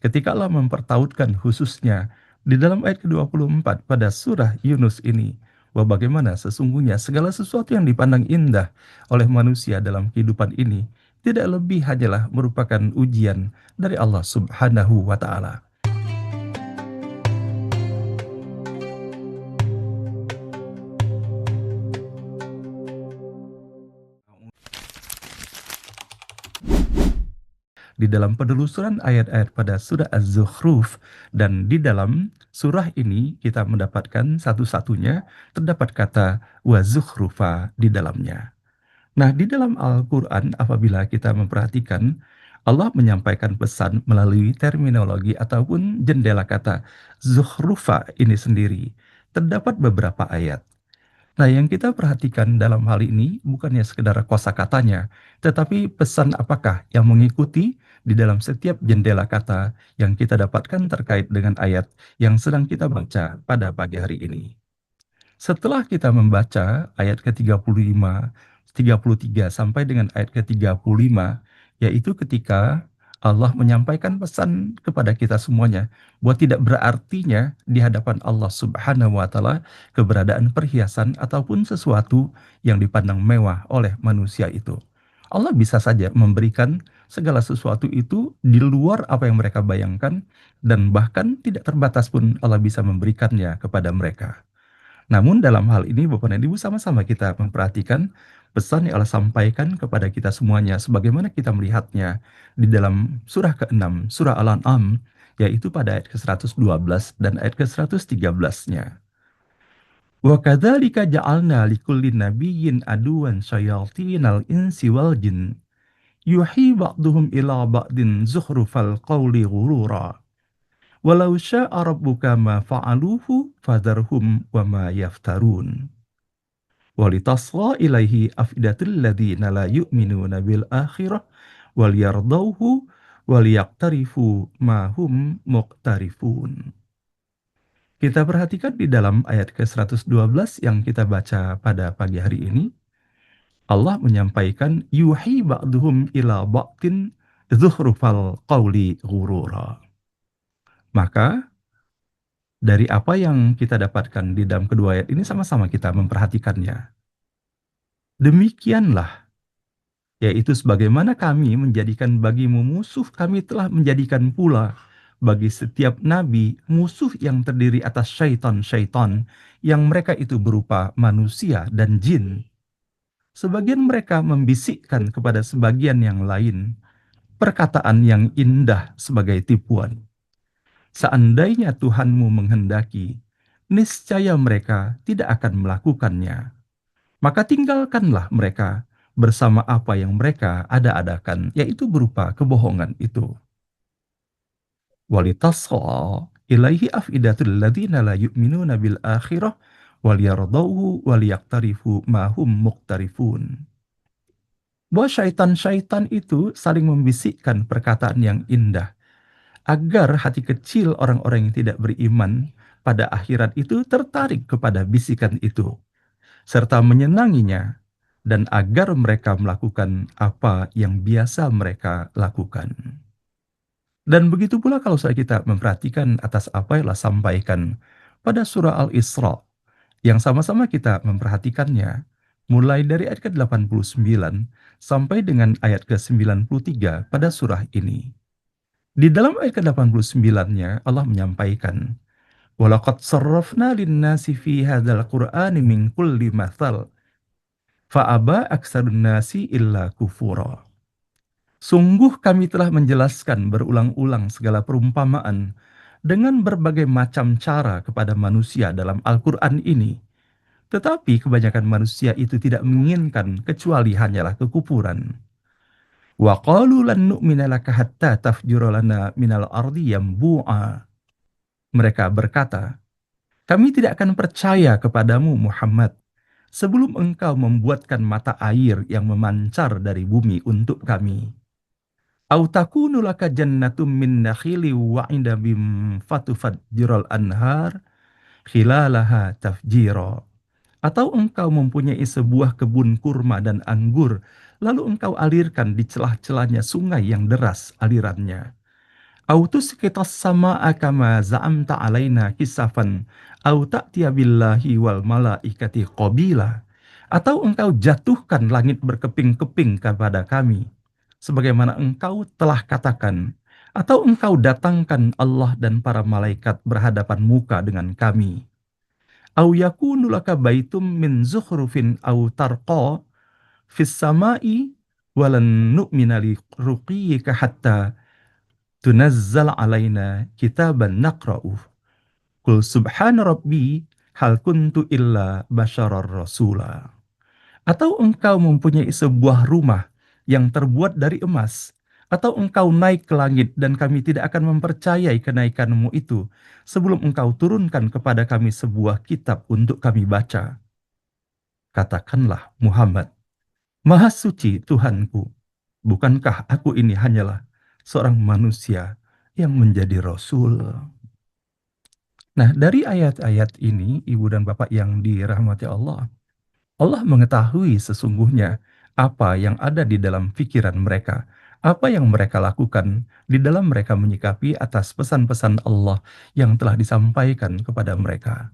Ketika Allah mempertautkan khususnya di dalam ayat ke-24 pada surah Yunus ini, bahwa bagaimana sesungguhnya segala sesuatu yang dipandang indah oleh manusia dalam kehidupan ini tidak lebih hanyalah merupakan ujian dari Allah Subhanahu wa Ta'ala. Di dalam penelusuran ayat-ayat pada surah Az-Zukhruf, dan di dalam surah ini kita mendapatkan satu-satunya terdapat kata wa zukhrufa di dalamnya. Nah, di dalam Al-Quran apabila kita memperhatikan, Allah menyampaikan pesan melalui terminologi ataupun jendela kata zukhrufa ini sendiri. Terdapat beberapa ayat. Nah, yang kita perhatikan dalam hal ini bukannya sekedar kosakatanya, tetapi pesan apakah yang mengikuti di dalam setiap jendela kata yang kita dapatkan terkait dengan ayat yang sedang kita baca pada pagi hari ini. Setelah kita membaca ayat ke-35, 33 sampai dengan ayat ke-35, yaitu ketika Allah menyampaikan pesan kepada kita semuanya bahwa tidak berartinya di hadapan Allah Subhanahu wa Ta'ala keberadaan perhiasan ataupun sesuatu yang dipandang mewah oleh manusia itu. Allah bisa saja memberikan segala sesuatu itu di luar apa yang mereka bayangkan, dan bahkan tidak terbatas pun Allah bisa memberikannya kepada mereka. Namun dalam hal ini Bapak dan Ibu sama-sama kita memperhatikan pesan yang Allah sampaikan kepada kita semuanya sebagaimana kita melihatnya di dalam surah ke-6, surah Al-An'am, yaitu pada ayat ke-112 dan ayat ke-113-nya. Wa kadzalika ja'alna likulli nabiyyin aduwan syayatinal insi wal jin yuhi ba'duhum ila ba'din zukhrufal qawli ghurura walau sya'a rabbuka ma fa'aluhu fadharhum wa ma yaftarun. Walitasgha ilaihi afidatul ladzina la yu'minuna bil akhirah wal yardauhu wal yaqtarifu ma hum muqtarifun. Kita perhatikan di dalam ayat ke-112 yang kita baca pada pagi hari ini, Allah menyampaikan yuhi ba'duhum ila ba'din zukhrufal qawli ghurura. Maka dari apa yang kita dapatkan di dalam kedua ayat ini sama-sama kita memperhatikannya. Demikianlah, yaitu sebagaimana kami menjadikan bagimu musuh, kami telah menjadikan pula bagi setiap nabi musuh yang terdiri atas syaitan-syaitan yang mereka itu berupa manusia dan jin. Sebagian mereka membisikkan kepada sebagian yang lain perkataan yang indah sebagai tipuan. Seandainya Tuhanmu menghendaki, niscaya mereka tidak akan melakukannya. Maka tinggalkanlah mereka bersama apa yang mereka ada-adakan, yaitu berupa kebohongan itu. Walitasqa ilaihi afidatul ladzina la yu'minuna bil akhirah wal yardauhu wal yaqtarifu ma hum muqtarifun. Bahwa syaitan-syaitan itu saling membisikkan perkataan yang indah agar hati kecil orang-orang yang tidak beriman pada akhirat itu tertarik kepada bisikan itu serta menyenanginya, dan agar mereka melakukan apa yang biasa mereka lakukan. Dan begitu pula kalau kita memperhatikan atas apa yang Allah sampaikan pada surah Al-Isra, yang sama-sama kita memperhatikannya, mulai dari ayat ke-89 sampai dengan ayat ke-93 pada surah ini. Di dalam ayat ke-89-nya Allah menyampaikan, "Walaqad sarrafna lin-nasi fi hadzal Qur'ani min kulli mathal fa'aba aksarun nasi illa kufura." Sungguh kami telah menjelaskan berulang-ulang segala perumpamaan dengan berbagai macam cara kepada manusia dalam Al-Quran ini. Tetapi kebanyakan manusia itu tidak menginginkan kecuali hanyalah kekufuran. Wa qalu lan nu'mina laka hatta tafjura lana minal ardi yambu'a. Mereka berkata, kami tidak akan percaya kepadamu Muhammad sebelum engkau membuatkan mata air yang memancar dari bumi untuk kami. Au takunu laka jannatum min nakhili wa indabim fatufajjiral anhar khilalaha tafjira. Atau engkau mempunyai sebuah kebun kurma dan anggur, lalu engkau alirkan di celah-celahnya sungai yang deras alirannya. Au tusqitas samaa'a kama za'amta 'alaina kisafan, au ta'tiya billahi wal malaikati qabila. Atau engkau jatuhkan langit berkeping-keping kepada kami, sebagaimana engkau telah katakan, atau engkau datangkan Allah dan para malaikat berhadapan muka dengan kami. Au yakunu laka baitum min zukhrufin au tarqa fis samai walan nu'mina li ruqiyyika hatta tunazzal alaina kitaban naqra'uh. Qul subhana rabbi hal kuntu illa basyarar rasula. Atau engkau mempunyai sebuah rumah yang terbuat dari emas, atau engkau naik ke langit dan kami tidak akan mempercayai kenaikanmu itu sebelum engkau turunkan kepada kami sebuah kitab untuk kami baca. Katakanlah Muhammad, Maha suci Tuhanku, bukankah aku ini hanyalah seorang manusia yang menjadi Rasul? Nah, dari ayat-ayat ini, Ibu dan Bapak yang dirahmati Allah, Allah mengetahui sesungguhnya apa yang ada di dalam pikiran mereka, apa yang mereka lakukan di dalam mereka menyikapi atas pesan-pesan Allah yang telah disampaikan kepada mereka.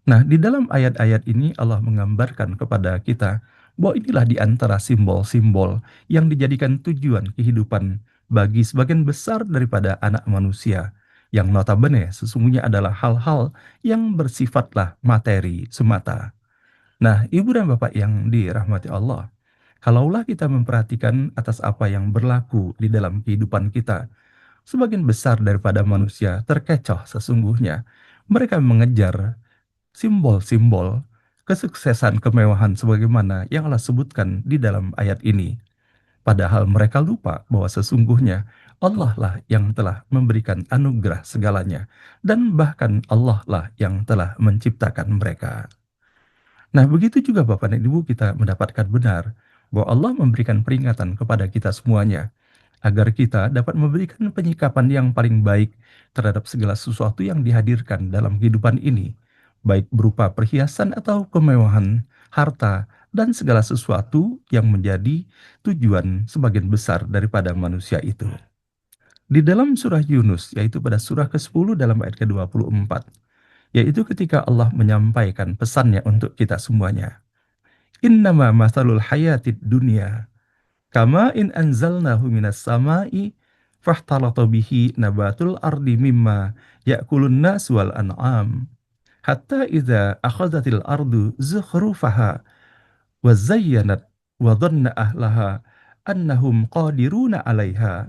Nah, di dalam ayat-ayat ini Allah menggambarkan kepada kita bahwa inilah di antara simbol-simbol yang dijadikan tujuan kehidupan bagi sebagian besar daripada anak manusia, yang notabene sesungguhnya adalah hal-hal yang bersifatlah materi semata. Nah, Ibu dan Bapak yang dirahmati Allah, kalaulah kita memperhatikan atas apa yang berlaku di dalam kehidupan kita, sebagian besar daripada manusia terkecoh sesungguhnya. Mereka mengejar simbol-simbol kesuksesan kemewahan sebagaimana yang Allah sebutkan di dalam ayat ini. Padahal mereka lupa bahwa sesungguhnya Allah lah yang telah memberikan anugerah segalanya, dan bahkan Allah lah yang telah menciptakan mereka. Nah, begitu juga Bapak dan Ibu kita mendapatkan benar bahwa Allah memberikan peringatan kepada kita semuanya agar kita dapat memberikan penyikapan yang paling baik terhadap segala sesuatu yang dihadirkan dalam kehidupan ini, baik berupa perhiasan atau kemewahan, harta, dan segala sesuatu yang menjadi tujuan sebagian besar daripada manusia itu. Di dalam surah Yunus, yaitu pada surah ke-10 dalam ayat ke-24, yaitu ketika Allah menyampaikan pesannya untuk kita semuanya. Innama masalul hayatid dunya kama in anzalnahu minas samai fahtalata bihi nabatul ardi mimma ya'kulun nas wal an'am hatta idza akhadhatil ardu zukhrufaha wa zayyanat wa dhanna ahlaha annahum qadiruna 'alaiha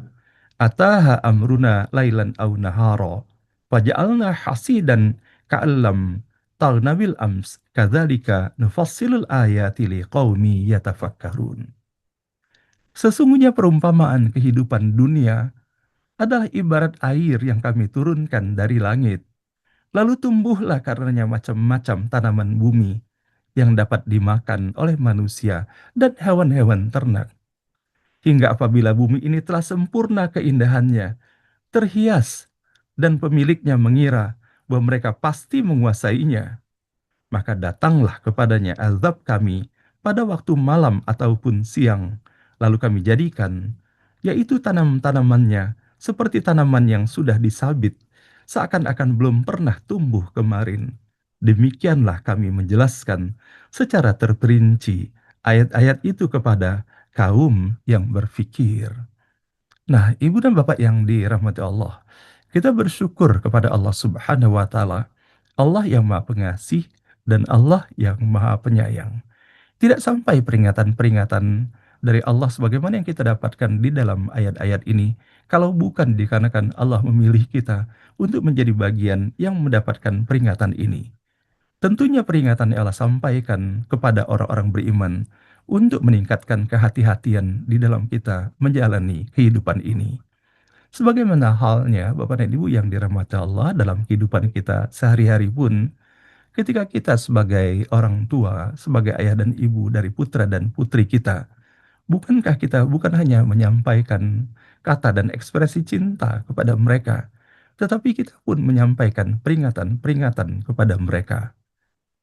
ataha amruna lailan aw nahara faja'alna hasidan ka'allam taghnabil ams kadzalika nufassilul ayati liqaumi yatafakkarun. Sesungguhnya perumpamaan kehidupan dunia adalah ibarat air yang kami turunkan dari langit. Lalu tumbuhlah karenanya macam-macam tanaman bumi yang dapat dimakan oleh manusia dan hewan-hewan ternak. Hingga apabila bumi ini telah sempurna keindahannya, terhias, dan pemiliknya mengira bahwa mereka pasti menguasainya, maka datanglah kepadanya azab kami pada waktu malam ataupun siang, lalu kami jadikan, yaitu tanam-tanamannya, seperti tanaman yang sudah disabit, seakan-akan belum pernah tumbuh kemarin. Demikianlah kami menjelaskan secara terperinci ayat-ayat itu kepada kaum yang berfikir. Nah, Ibu dan Bapak yang dirahmati Allah, kita bersyukur kepada Allah Subhanahu wa Ta'ala, Allah yang Maha Pengasih dan Allah yang Maha Penyayang. Tidak sampai peringatan-peringatan dari Allah sebagaimana yang kita dapatkan di dalam ayat-ayat ini, kalau bukan dikarenakan Allah memilih kita untuk menjadi bagian yang mendapatkan peringatan ini. Tentunya peringatan yang Allah sampaikan kepada orang-orang beriman untuk meningkatkan kehati-hatian di dalam kita menjalani kehidupan ini. Sebagaimana halnya Bapak dan Ibu yang dirahmati Allah dalam kehidupan kita sehari-hari pun, ketika kita sebagai orang tua, sebagai ayah dan ibu dari putra dan putri kita, bukankah kita bukan hanya menyampaikan kata dan ekspresi cinta kepada mereka, tetapi kita pun menyampaikan peringatan-peringatan kepada mereka.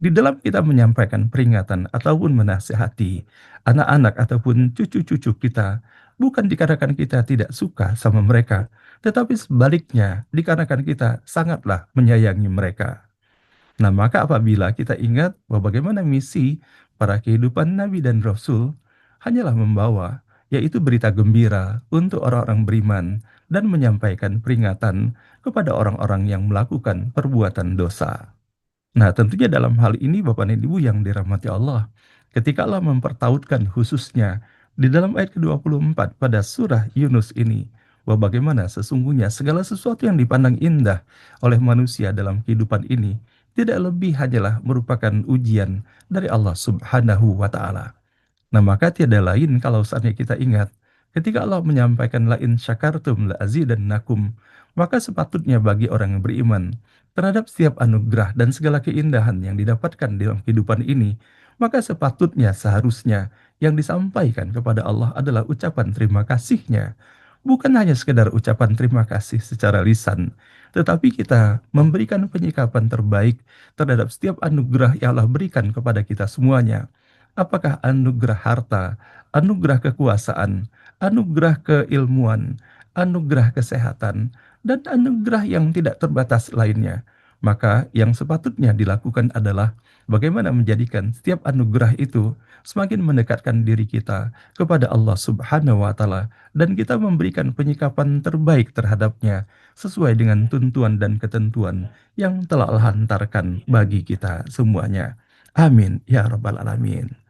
Di dalam kita menyampaikan peringatan ataupun menasihati anak-anak ataupun cucu-cucu kita, bukan dikarenakan kita tidak suka sama mereka, tetapi sebaliknya dikarenakan kita sangatlah menyayangi mereka. Nah, maka apabila kita ingat bahwa bagaimana misi para kehidupan Nabi dan Rasul hanyalah membawa, yaitu berita gembira untuk orang-orang beriman dan menyampaikan peringatan kepada orang-orang yang melakukan perbuatan dosa. Nah, tentunya dalam hal ini Bapak dan Ibu yang dirahmati Allah, ketika Allah mempertautkan khususnya di dalam ayat ke-24 pada surah Yunus ini, bahwa bagaimana sesungguhnya segala sesuatu yang dipandang indah oleh manusia dalam kehidupan ini tidak lebih hanyalah merupakan ujian dari Allah Subhanahu wa taala. Nah, maka tiada lain kalau saatnya kita ingat, ketika Allah menyampaikan la in syakartum la azidannakum, maka sepatutnya bagi orang yang beriman terhadap setiap anugerah dan segala keindahan yang didapatkan dalam kehidupan ini, maka sepatutnya seharusnya yang disampaikan kepada Allah adalah ucapan terima kasihnya. Bukan hanya sekedar ucapan terima kasih secara lisan, tetapi kita memberikan penyikapan terbaik terhadap setiap anugerah yang Allah berikan kepada kita semuanya. Apakah anugerah harta, anugerah kekuasaan, anugerah keilmuan, anugerah kesehatan, dan anugerah yang tidak terbatas lainnya? Maka yang sepatutnya dilakukan adalah bagaimana menjadikan setiap anugerah itu semakin mendekatkan diri kita kepada Allah Subhanahu wa taala dan kita memberikan penyikapan terbaik terhadapnya sesuai dengan tuntuan dan ketentuan yang telah Allah hantarkan bagi kita semuanya. Amin ya rabbal alamin.